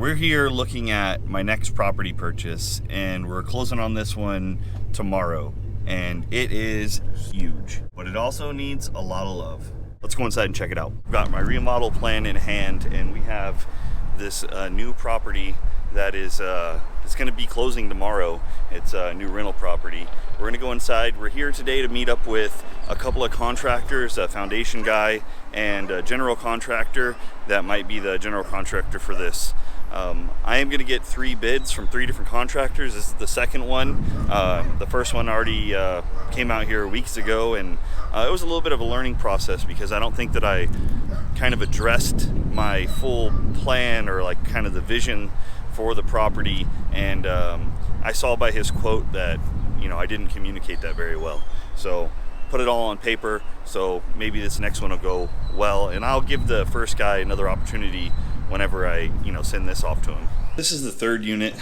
We're here looking at my next property purchase, and we're closing on this one tomorrow, and it is huge, but it also needs a lot of love. Let's go inside and check it out. I've got my remodel plan in hand, and we have this new property that is it's going to be closing tomorrow. It's a new rental property. We're going to go inside. We're here today to meet up with a couple of contractors, a foundation guy and a general contractor that might be the general contractor for this. I am going to get 3 bids from 3 different contractors. This is the second one. The first one already came out here weeks ago, and it was a little bit of a learning process because I don't think that I kind of addressed my full plan or like kind of the vision for the property, and I saw by his quote that I didn't communicate that very well. So put it all on paper, so maybe this next one will go well, and I'll give the first guy another opportunity whenever I send this off to him. This is the 3rd unit,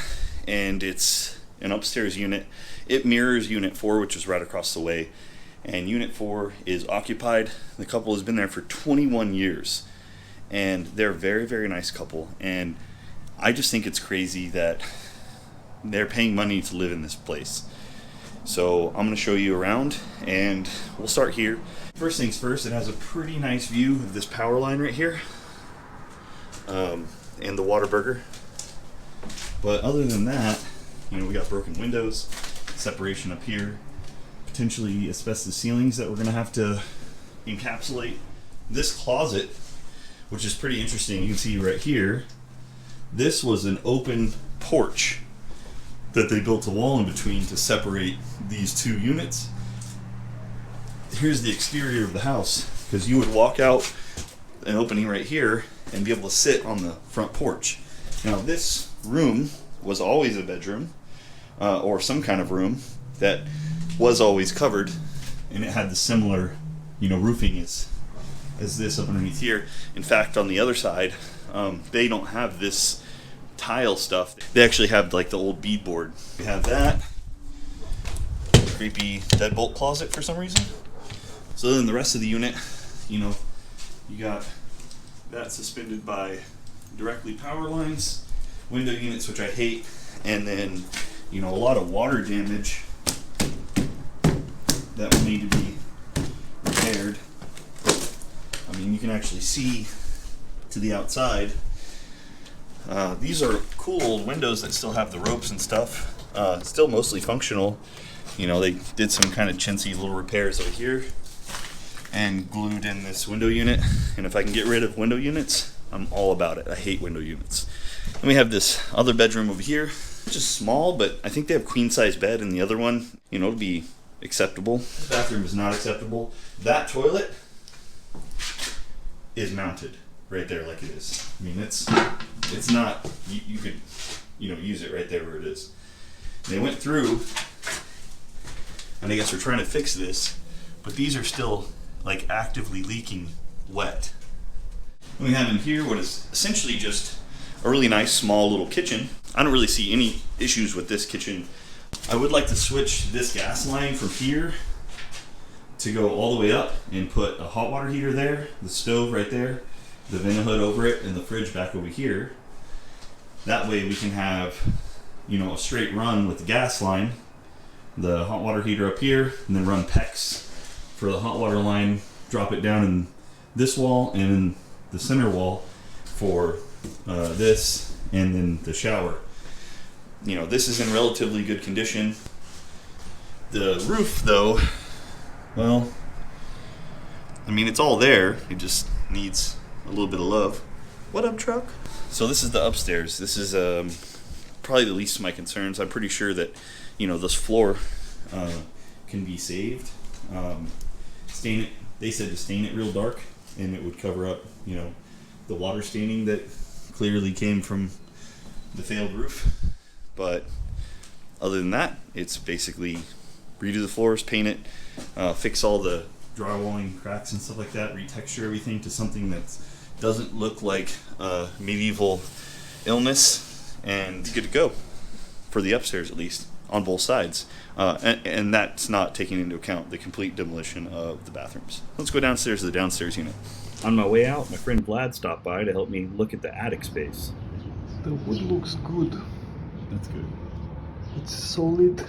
and it's an upstairs unit. It mirrors unit 4, which is right across the way, and unit 4 is occupied. The couple has been there for 21 years, and they're a very, very nice couple, and I just think it's crazy that they're paying money to live in this place. So I'm going to show you around, and we'll start here. First things first, it has a pretty nice view of this power line right here, and the water burger. But other than that, we got broken windows, separation up here, potentially asbestos ceilings that we're going to have to encapsulate. This closet, which is pretty interesting, you can see right here, this was an open porch that they built a wall in between to separate these 2 units. Here's the exterior of the house, because you would walk out an opening right here and be able to sit on the front porch. Now this room was always a bedroom, or some kind of room that was always covered, and it had the similar roofing as this up underneath here. In fact, on the other side, they don't have this tile stuff. They actually have like the old beadboard. We have that creepy deadbolt closet for some reason. So then the rest of the unit, you got that suspended by directly power lines, window units, which I hate, and then a lot of water damage that will need to be repaired. I mean, you can actually see to the outside. These are cool old windows that still have the ropes and stuff. Still mostly functional. They did some kind of chintzy little repairs over here and glued in this window unit. And if I can get rid of window units, I'm all about it. I hate window units. And we have this other bedroom over here, which is small, but I think they have queen size bed in the other one. It'll be acceptable. This bathroom is not acceptable. That toilet is mounted right there like it is. I mean, it's not, you could use it right there where it is. They went through, and I guess we're trying to fix this, but these are still like actively leaking wet. And we have in here what is essentially just a really nice small little kitchen. I don't really see any issues with this kitchen. I would like to switch this gas line from here to go all the way up and put a hot water heater there, the stove right there, the vent hood over it, and the fridge back over here. That way we can have a straight run with the gas line, the hot water heater up here, and then run PEX for the hot water line, drop it down in this wall and in the center wall for this, and then the shower. This is in relatively good condition. The roof though, well, I mean, it's all there. It just needs a little bit of love. What up, truck? So this is the upstairs. This is probably the least of my concerns. I'm pretty sure that this floor can be saved. Stain it. They said to stain it real dark, and it would cover up the water staining that clearly came from the failed roof. But other than that, it's basically redo the floors, paint it, fix all the drywalling cracks and stuff like that, retexture everything to something that doesn't look like medieval illness, and good to go for the upstairs, at least on both sides. And that's not taking into account the complete demolition of the bathrooms. Let's go downstairs to the downstairs unit. On my way out, my friend Vlad stopped by to help me look at the attic space. The wood looks good. That's good. It's solid.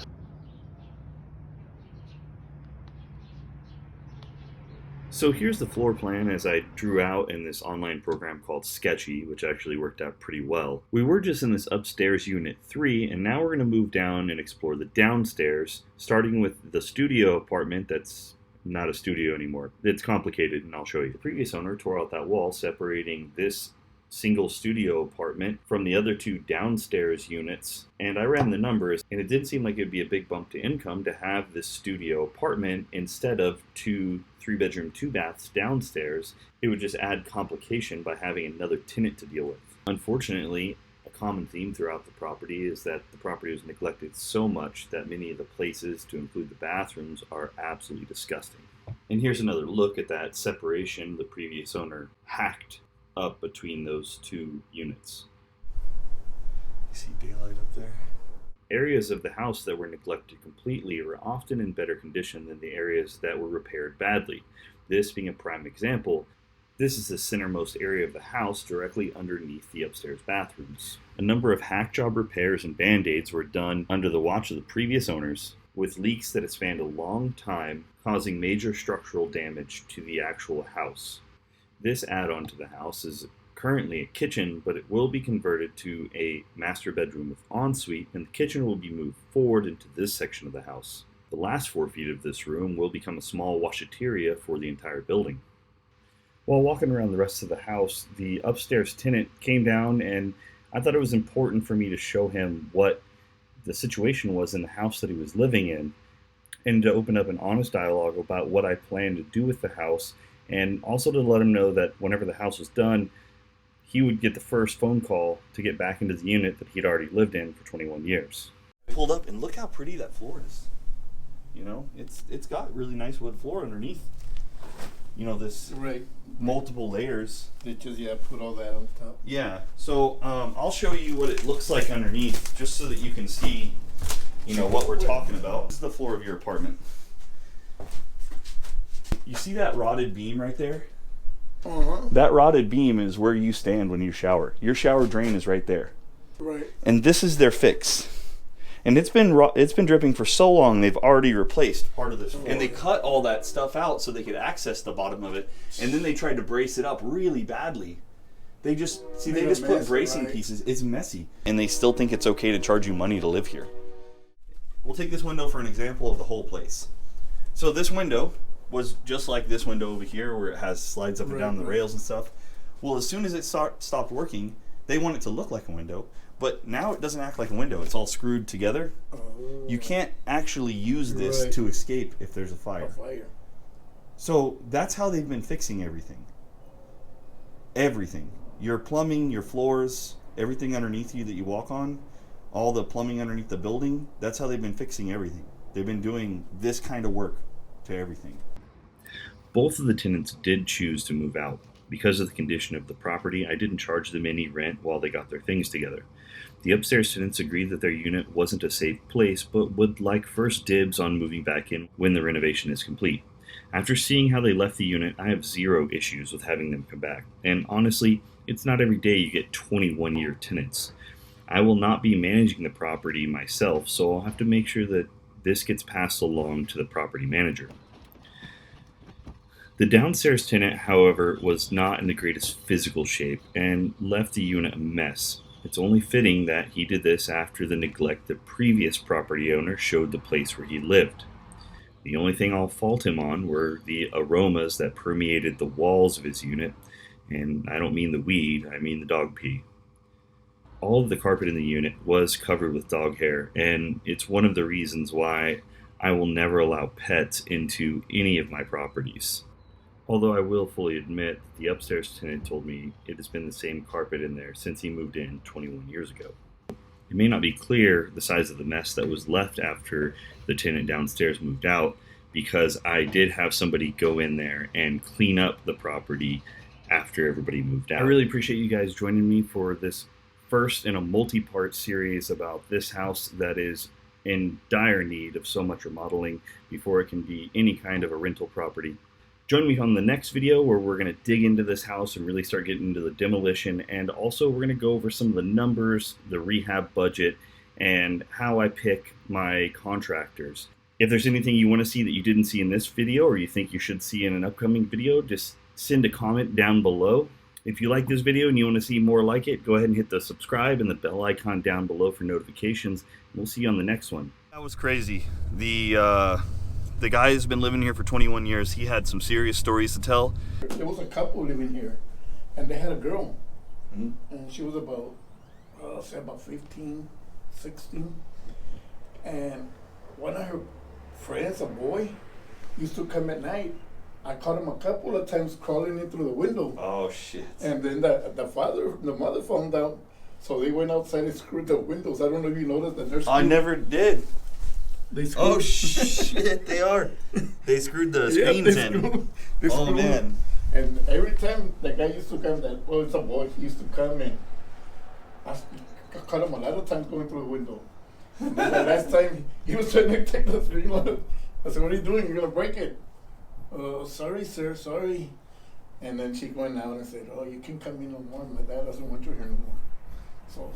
So here's the floor plan as I drew out in this online program called Sketchy, which actually worked out pretty well. We were just in this upstairs unit 3, and now we're going to move down and explore the downstairs, starting with the studio apartment that's not a studio anymore. It's complicated, and I'll show you. The previous owner tore out that wall separating this single studio apartment from the other 2 downstairs units, and I ran the numbers, and it didn't seem like it'd be a big bump to income to have this studio apartment instead of 2 3-bedroom 2 baths downstairs. It would just add complication by having another tenant to deal with. Unfortunately, a common theme throughout the property is that the property was neglected so much that many of the places, to include the bathrooms, are absolutely disgusting. And here's another look at that separation the previous owner hacked up between those 2 units. You see daylight up there? Areas of the house that were neglected completely are often in better condition than the areas that were repaired badly. This being a prime example, this is the centermost area of the house directly underneath the upstairs bathrooms. A number of hack job repairs and band-aids were done under the watch of the previous owners, with leaks that had spanned a long time, causing major structural damage to the actual house. This add-on to the house is currently a kitchen, but it will be converted to a master bedroom with ensuite, and the kitchen will be moved forward into this section of the house. The last 4 feet of this room will become a small washateria for the entire building. While walking around the rest of the house, the upstairs tenant came down, and I thought it was important for me to show him what the situation was in the house that he was living in, and to open up an honest dialogue about what I planned to do with the house, and also to let him know that whenever the house was done, he would get the first phone call to get back into the unit that he'd already lived in for 21 years. Pulled up, and look how pretty that floor is. You know, it's got really nice wood floor underneath. You know, this Right. multiple layers. They just put all that on top. Yeah, so I'll show you what it looks like underneath, just so that you can see, you know, what we're talking about. This is the floor of your apartment. You see that rotted beam right there? Uh-huh. That rotted beam is where you stand when you shower. Your shower drain is right there. Right. And this is their fix. And it's been dripping for so long, they've already replaced part of this floor. And they cut all that stuff out so they could access the bottom of it. And then they tried to brace it up really badly. They just put bracing pieces. It's messy. And they still think it's okay to charge you money to live here. We'll take this window for an example of the whole place. So this window was just like this window over here, where it has slides up and down the rails and stuff. Well, as soon as it stopped working, they want it to look like a window, but now it doesn't act like a window. It's all screwed together. You can't actually use this to escape if there's a fire. So that's how they've been fixing everything. Everything. Your plumbing, your floors, everything underneath you that you walk on, all the plumbing underneath the building, that's how they've been fixing everything. They've been doing this kind of work to everything. Both of the tenants did choose to move out. Because of the condition of the property, I didn't charge them any rent while they got their things together. The upstairs tenants agreed that their unit wasn't a safe place, but would like first dibs on moving back in when the renovation is complete. After seeing how they left the unit, I have zero issues with having them come back. And honestly, it's not every day you get 21-year tenants. I will not be managing the property myself, so I'll have to make sure that this gets passed along to the property manager. The downstairs tenant, however, was not in the greatest physical shape and left the unit a mess. It's only fitting that he did this after the neglect the previous property owner showed the place where he lived. The only thing I'll fault him on were the aromas that permeated the walls of his unit, and I don't mean the weed, I mean the dog pee. All of the carpet in the unit was covered with dog hair, and it's one of the reasons why I will never allow pets into any of my properties. Although I will fully admit, the upstairs tenant told me it has been the same carpet in there since he moved in 21 years ago. It may not be clear the size of the mess that was left after the tenant downstairs moved out, because I did have somebody go in there and clean up the property after everybody moved out. I really appreciate you guys joining me for this first in a multi-part series about this house that is in dire need of so much remodeling before it can be any kind of a rental property. Join me on the next video where we're going to dig into this house and really start getting into the demolition, and also we're going to go over some of the numbers, the rehab budget, and how I pick my contractors. If there's anything you want to see that you didn't see in this video or you think you should see in an upcoming video, just send a comment down below. If you like this video and you want to see more like it, go ahead and hit the subscribe and the bell icon down below for notifications. And we'll see you on the next one. That was crazy. The guy has been living here for 21 years. He had some serious stories to tell. There was a couple living here, and they had a girl, and she was about, say about 15, 16, and one of her friends, a boy, used to come at night. I caught him a couple of times crawling in through the window. Oh shit. And then the mother found out, so they went outside and screwed the windows. I don't know if you noticed that they're screwed. I never did. They screwed. Oh shit, they are. They screwed the screens in. They Oh screwed man. And every time the guy used to come, it's a boy, he used to come and I caught him a lot of times going through the window. And then the last time he was trying to take the screen off. I said, "What are you doing? You're gonna break it." Sorry, sir, sorry. And then she went out and said, "Oh, you can't come in no more. My dad doesn't want you here no more." So